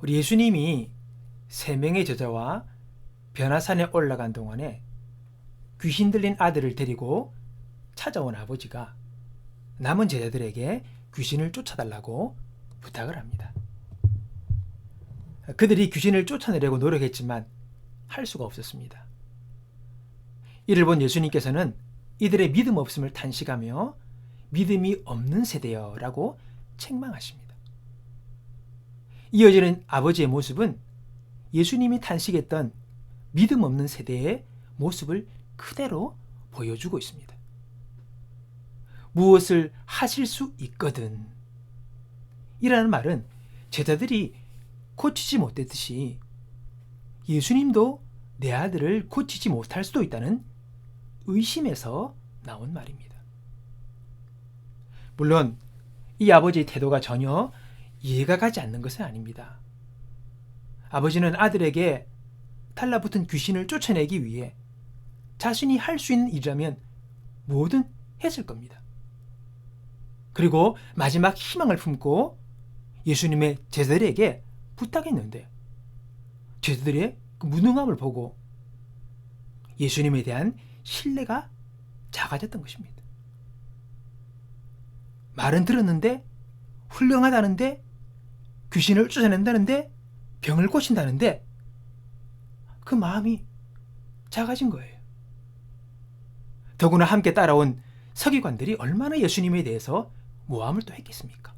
우리 예수님이 세 명의 제자와 변화산에 올라간 동안에 귀신 들린 아들을 데리고 찾아온 아버지가 남은 제자들에게 귀신을 쫓아달라고 부탁을 합니다. 그들이 귀신을 쫓아내려고 노력했지만 할 수가 없었습니다. 이를 본 예수님께서는 이들의 믿음 없음을 탄식하며 믿음이 없는 세대여 라고 책망하십니다. 이어지는 아버지의 모습은 예수님이 탄식했던 믿음 없는 세대의 모습을 그대로 보여주고 있습니다. 무엇을 하실 수 있거든 이라는 말은 제자들이 고치지 못했듯이 예수님도 내 아들을 고치지 못할 수도 있다는 의심에서 나온 말입니다. 물론 이 아버지의 태도가 전혀 이해가 가지 않는 것은 아닙니다. 아버지는 아들에게 달라붙은 귀신을 쫓아내기 위해 자신이 할 수 있는 일이라면 뭐든 했을 겁니다. 그리고 마지막 희망을 품고 예수님의 제자들에게 부탁했는데 제자들의 그 무능함을 보고 예수님에 대한 신뢰가 작아졌던 것입니다. 말은 들었는데 훌륭하다는데 귀신을 쫓아낸다는데 병을 고친다는데 그 마음이 작아진 거예요. 더구나 함께 따라온 서기관들이 얼마나 예수님에 대해서 모함을 또 했겠습니까?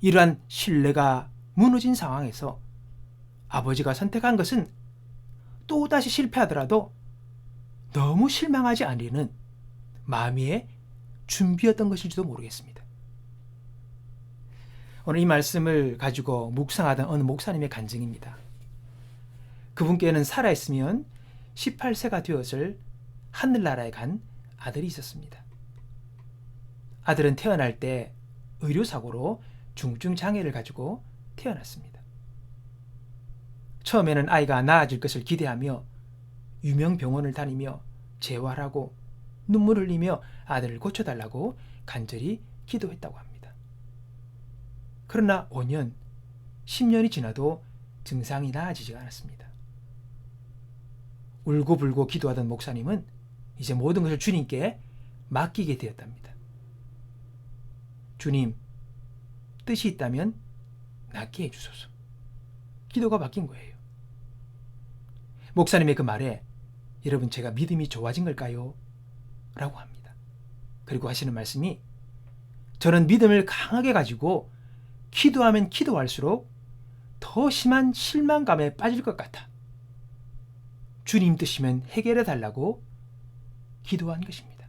이러한 신뢰가 무너진 상황에서 아버지가 선택한 것은 또다시 실패하더라도 너무 실망하지 않으려는 마음의 준비였던 것일지도 모르겠습니다. 오늘 이 말씀을 가지고 묵상하던 어느 목사님의 간증입니다. 그분께는 살아있으면 18세가 되었을 하늘나라에 간 아들이 있었습니다. 아들은 태어날 때 의료사고로 중증 장애를 가지고 태어났습니다. 처음에는 아이가 나아질 것을 기대하며 유명 병원을 다니며 재활하고 눈물 흘리며 아들을 고쳐달라고 간절히 기도했다고 합니다. 그러나 5년, 10년이 지나도 증상이 나아지지 않았습니다. 울고불고 기도하던 목사님은 이제 모든 것을 주님께 맡기게 되었답니다. 주님, 뜻이 있다면 낫게 해주소서. 기도가 바뀐 거예요. 목사님의 그 말에 여러분 제가 믿음이 좋아진 걸까요? 라고 합니다. 그리고 하시는 말씀이 저는 믿음을 강하게 가지고 기도하면 기도할수록 더 심한 실망감에 빠질 것 같아. 주님 뜻이면 해결해 달라고 기도한 것입니다.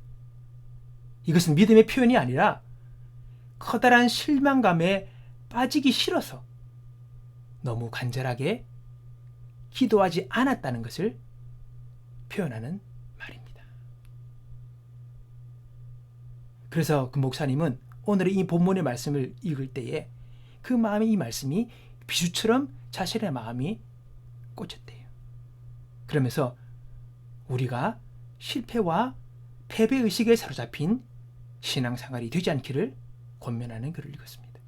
이것은 믿음의 표현이 아니라 커다란 실망감에 빠지기 싫어서 너무 간절하게 기도하지 않았다는 것을 표현하는 말입니다. 그래서 그 목사님은 오늘의 이 본문의 말씀을 읽을 때에 그 마음이 이 말씀이 비수처럼 자신의 마음이 꽂혔대요. 그러면서 우리가 실패와 패배의식에 사로잡힌 신앙생활이 되지 않기를 권면하는 글을 읽었습니다.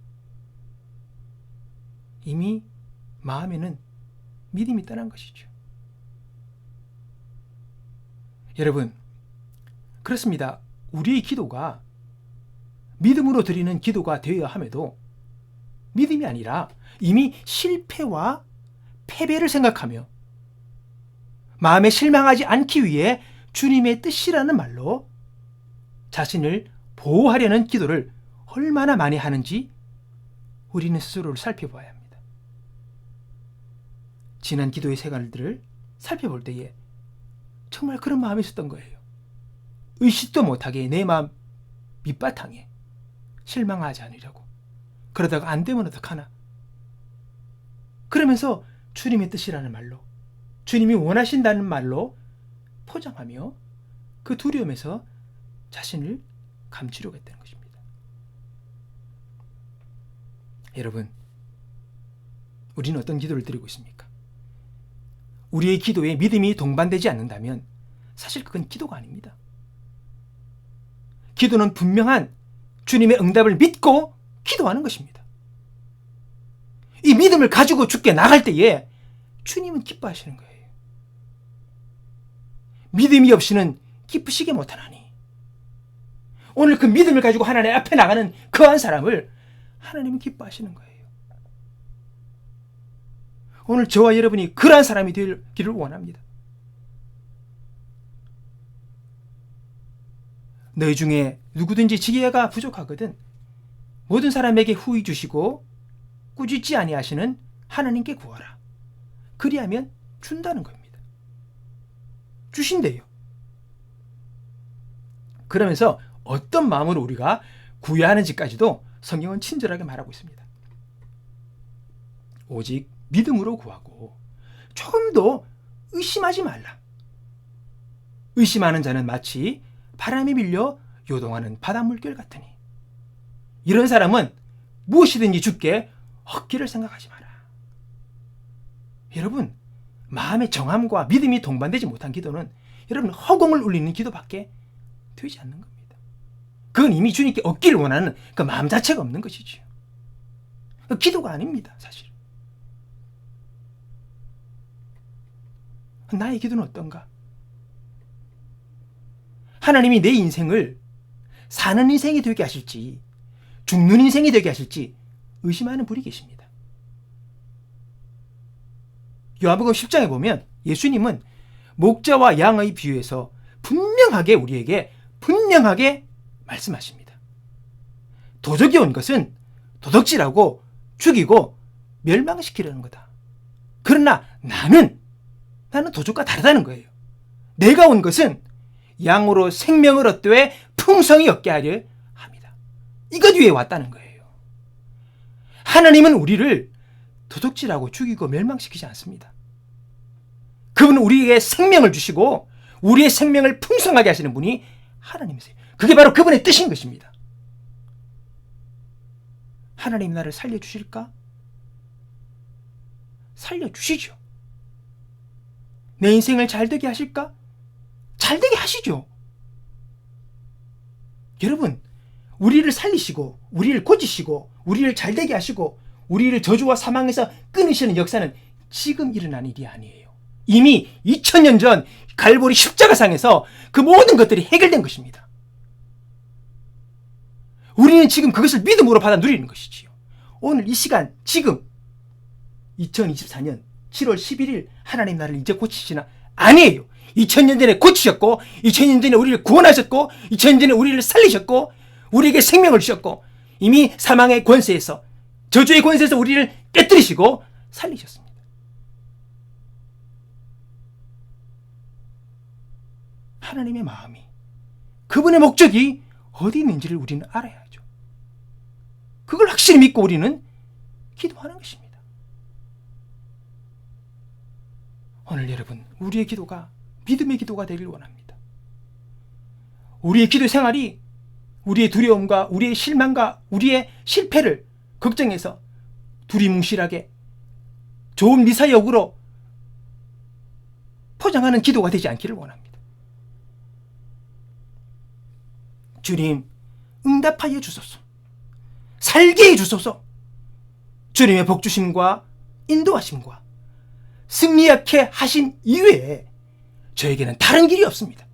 이미 마음에는 믿음이 떠난 것이죠. 여러분, 그렇습니다. 우리의 기도가 믿음으로 드리는 기도가 되어야 함에도 믿음이 아니라 이미 실패와 패배를 생각하며 마음에 실망하지 않기 위해 주님의 뜻이라는 말로 자신을 보호하려는 기도를 얼마나 많이 하는지 우리는 스스로를 살펴봐야 합니다. 지난 기도의 생활들을 살펴볼 때에 정말 그런 마음이 있었던 거예요. 의식도 못하게 내 마음 밑바탕에 실망하지 않으려고. 그러다가 안 되면 어떡하나. 그러면서 주님의 뜻이라는 말로, 주님이 원하신다는 말로 포장하며 그 두려움에서 자신을 감추려고 했다는 것입니다. 여러분, 우리는 어떤 기도를 드리고 있습니까? 우리의 기도에 믿음이 동반되지 않는다면 사실 그건 기도가 아닙니다. 기도는 분명한 주님의 응답을 믿고 기도하는 것입니다. 이 믿음을 가지고 죽게 나갈 때에 주님은 기뻐하시는 거예요. 믿음이 없이는 기쁘시게 못하나니. 오늘 그 믿음을 가지고 하나님 앞에 나가는 그 한 사람을 하나님은 기뻐하시는 거예요. 오늘 저와 여러분이 그러한 사람이 되기를 원합니다. 너희 중에 누구든지 지혜가 부족하거든 모든 사람에게 후히 주시고 꾸짖지 아니하시는 하나님께 구하라. 그리하면 준다는 겁니다. 주신대요. 그러면서 어떤 마음으로 우리가 구해야 하는지까지도 성경은 친절하게 말하고 있습니다. 오직 믿음으로 구하고 조금도 의심하지 말라. 의심하는 자는 마치 바람에 밀려 요동하는 바닷물결 같으니 이런 사람은 무엇이든지 주께 얻기를 생각하지 마라. 여러분, 마음의 정함과 믿음이 동반되지 못한 기도는 여러분 허공을 울리는 기도밖에 되지 않는 겁니다. 그건 이미 주님께 얻기를 원하는 그 마음 자체가 없는 것이지요. 기도가 아닙니다, 사실. 나의 기도는 어떤가? 하나님이 내 인생을 사는 인생이 되게 하실지 죽는 인생이 되게 하실지 의심하는 분이 계십니다. 요한복음 10장에 보면 예수님은 목자와 양의 비유에서 분명하게 우리에게 말씀하십니다. 도적이 온 것은 도둑질하고 죽이고 멸망시키려는 거다. 그러나 나는 도적과 다르다는 거예요. 내가 온 것은 양으로 생명을 얻되 풍성히 얻게 하려 합니다. 이것 위에 왔다는 거예요. 하나님은 우리를 도둑질하고 죽이고 멸망시키지 않습니다. 그분은 우리에게 생명을 주시고 우리의 생명을 풍성하게 하시는 분이 하나님이세요. 그게 바로 그분의 뜻인 것입니다. 하나님 나를 살려주실까? 살려주시죠. 내 인생을 잘되게 하실까? 잘되게 하시죠. 여러분, 우리를 살리시고 우리를 고치시고 우리를 잘되게 하시고 우리를 저주와 사망에서 끊으시는 역사는 지금 일어난 일이 아니에요. 이미 2000년 전 갈보리 십자가상에서 그 모든 것들이 해결된 것입니다. 우리는 지금 그것을 믿음으로 받아 누리는 것이지요. 오늘 이 시간 지금 2024년 7월 11일 하나님 나를 이제 고치시나? 아니에요. 2000년 전에 고치셨고 2000년 전에 우리를 구원하셨고 2000년 전에 우리를 살리셨고 우리에게 생명을 주셨고 이미 사망의 권세에서 저주의 권세에서 우리를 깨뜨리시고 살리셨습니다. 하나님의 마음이 그분의 목적이 어디 있는지를 우리는 알아야죠. 그걸 확실히 믿고 우리는 기도하는 것입니다. 오늘 여러분, 우리의 기도가 믿음의 기도가 되길 원합니다. 우리의 기도 생활이 우리의 두려움과 우리의 실망과 우리의 실패를 걱정해서 두리뭉실하게 좋은 미사역으로 포장하는 기도가 되지 않기를 원합니다. 주님, 응답하여 주소서. 살게 해 주소서. 주님의 복주심과 인도하심과 승리하게 하신 이외에 저에게는 다른 길이 없습니다.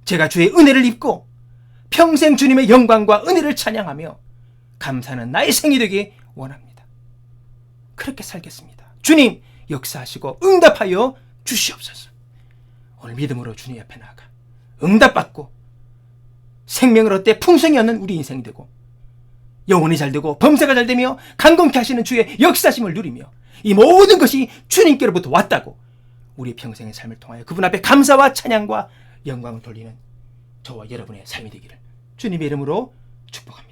제가 주의 은혜를 입고 평생 주님의 영광과 은혜를 찬양하며 감사하는 나의 생이 되기 원합니다. 그렇게 살겠습니다. 주님, 역사하시고 응답하여 주시옵소서. 오늘 믿음으로 주님 앞에 나아가 응답받고 생명을 얻되 풍성이 얻는 우리 인생이 되고 영혼이 잘되고 범사가 잘되며 강건케 하시는 주의 역사심을 누리며 이 모든 것이 주님께로부터 왔다고 우리 평생의 삶을 통하여 그분 앞에 감사와 찬양과 영광을 돌리는 저와 여러분의 삶이 되기를 주님의 이름으로 축복합니다.